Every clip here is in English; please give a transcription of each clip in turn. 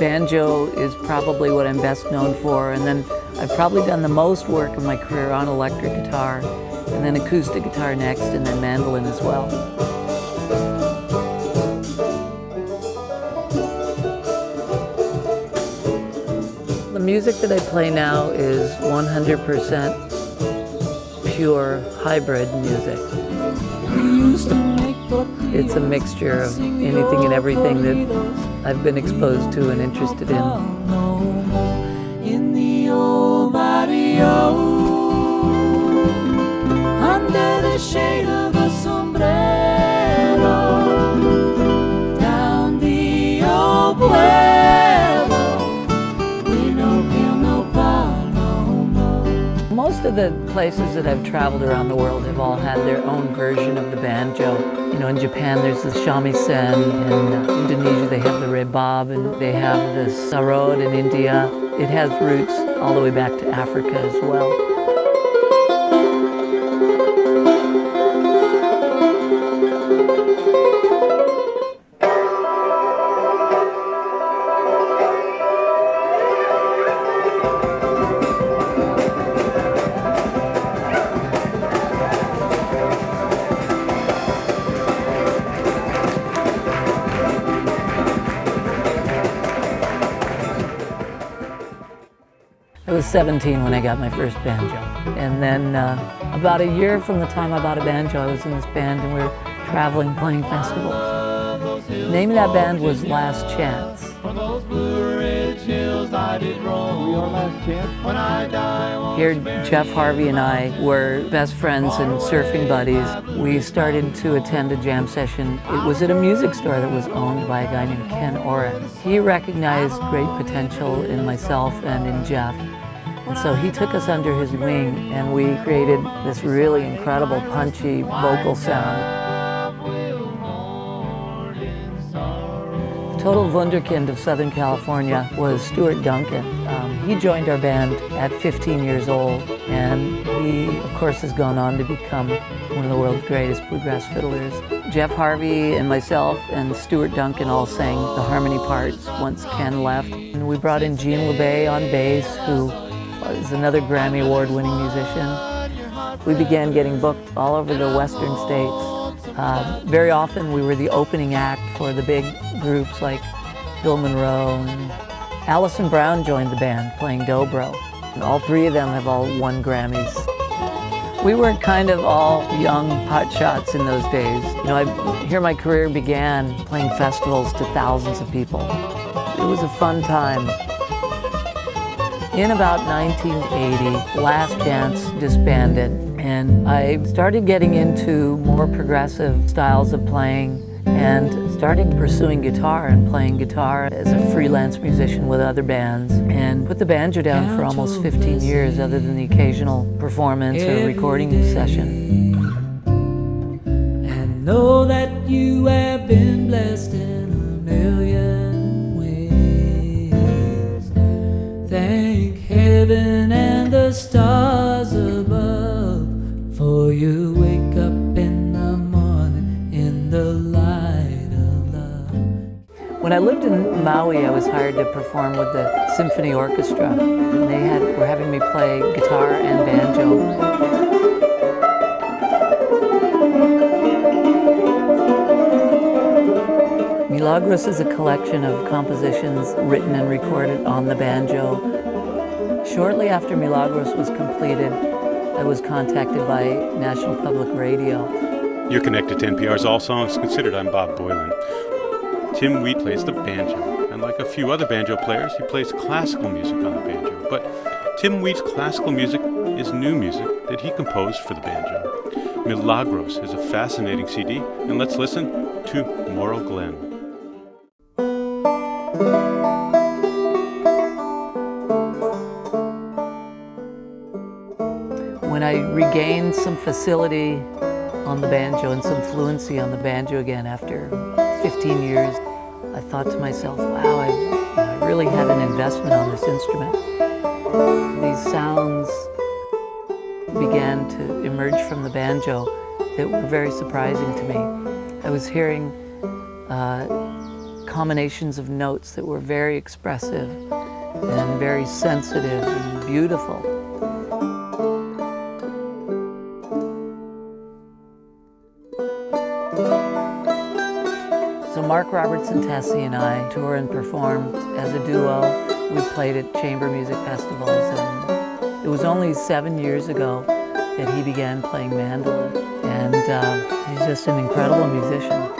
banjo is probably what I'm best known for, and then I've probably done the most work in my career on electric guitar, and then acoustic guitar next, and then mandolin as well. The music that I play now is 100% pure hybrid music. It's a mixture of anything and everything that I've been exposed to and interested in. In the old barrio, under the shade of a sombrero, down the old pueblo, we no kill no power no more. Most of the places that I've traveled around the world have all had their own version of the banjo. You know, in Japan there's the shamisen, in Indonesia they have the rebab, and they have the sarod in India. It has roots all the way back to Africa as well. I was 17 when I got my first banjo, and then about a year from the time I bought a banjo, I was in this band and we were traveling, playing festivals. The name of that band was Last Chance. Here, Jeff Harvey and I were best friends and surfing buddies. We started to attend a jam session. It was at a music store that was owned by a guy named Ken Orrick. He recognized great potential in myself and in Jeff. And so he took us under his wing and we created this really incredible punchy vocal sound. The total wunderkind of Southern California was Stuart Duncan. He joined our band at 15 years old, and he, of course, has gone on to become one of the world's greatest bluegrass fiddlers. Jeff Harvey and myself and Stuart Duncan all sang the harmony parts once Ken left. And we brought in Gene LeBay on bass, who is another Grammy Award-winning musician. We began getting booked all over the western states. Very often we were the opening act for the big groups like Bill Monroe, and Alison Brown joined the band playing dobro. And all three of them have all won Grammys. We were kind of all young hotshots in those days. You know, here my career began playing festivals to thousands of people. It was a fun time. In about 1980, Last Chance disbanded, and I started getting into more progressive styles of playing and started pursuing guitar and playing guitar as a freelance musician with other bands, and put the banjo down for almost 15 years other than the occasional performance or recording session. And know that you have been blessed in a million ways. Thank heaven and the stars above, for you wake up in the morning in the light of love. When I lived in Maui, I was hired to perform with the symphony orchestra, and they were having me play guitar and banjo. Milagros is a collection of compositions written and recorded on the banjo. Shortly after Milagros was completed, I was contacted by National Public Radio. You're connected to NPR's All Songs Considered. I'm Bob Boylan. Tim Wheat plays the banjo, and like a few other banjo players, he plays classical music on the banjo. But Tim Wheat's classical music is new music that he composed for the banjo. Milagros is a fascinating CD, and let's listen to Morel Glen. When I regained some facility on the banjo and some fluency on the banjo again after 15 years, I thought to myself, wow, I really had an investment on this instrument. These sounds began to emerge from the banjo that were very surprising to me. I was hearing combinations of notes that were very expressive and very sensitive and beautiful. So Mark Robertson, Tessie, and I tour and performed as a duo. We played at chamber music festivals, and it was only 7 years ago that he began playing mandolin, and he's just an incredible musician.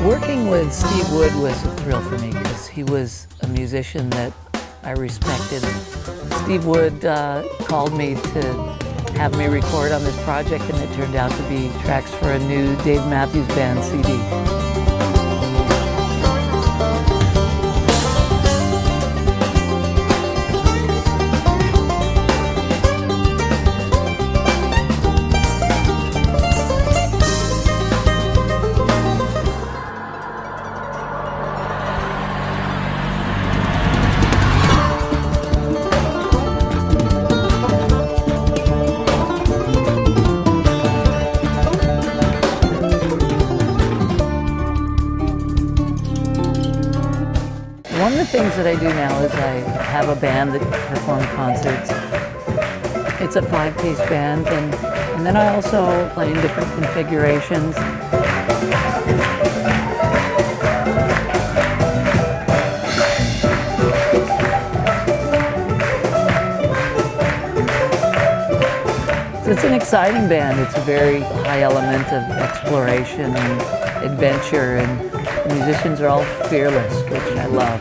Working with Steve Wood was a thrill for me because he was a musician that I respected. Steve Wood called me to have me record on this project, and it turned out to be tracks for a new Dave Matthews Band CD. One of the things that I do now is I have a band that performs concerts. It's a 5-piece band, and then I also play in different configurations. So it's an exciting band. It's a very high element of exploration and adventure, and the musicians are all fearless, which I love.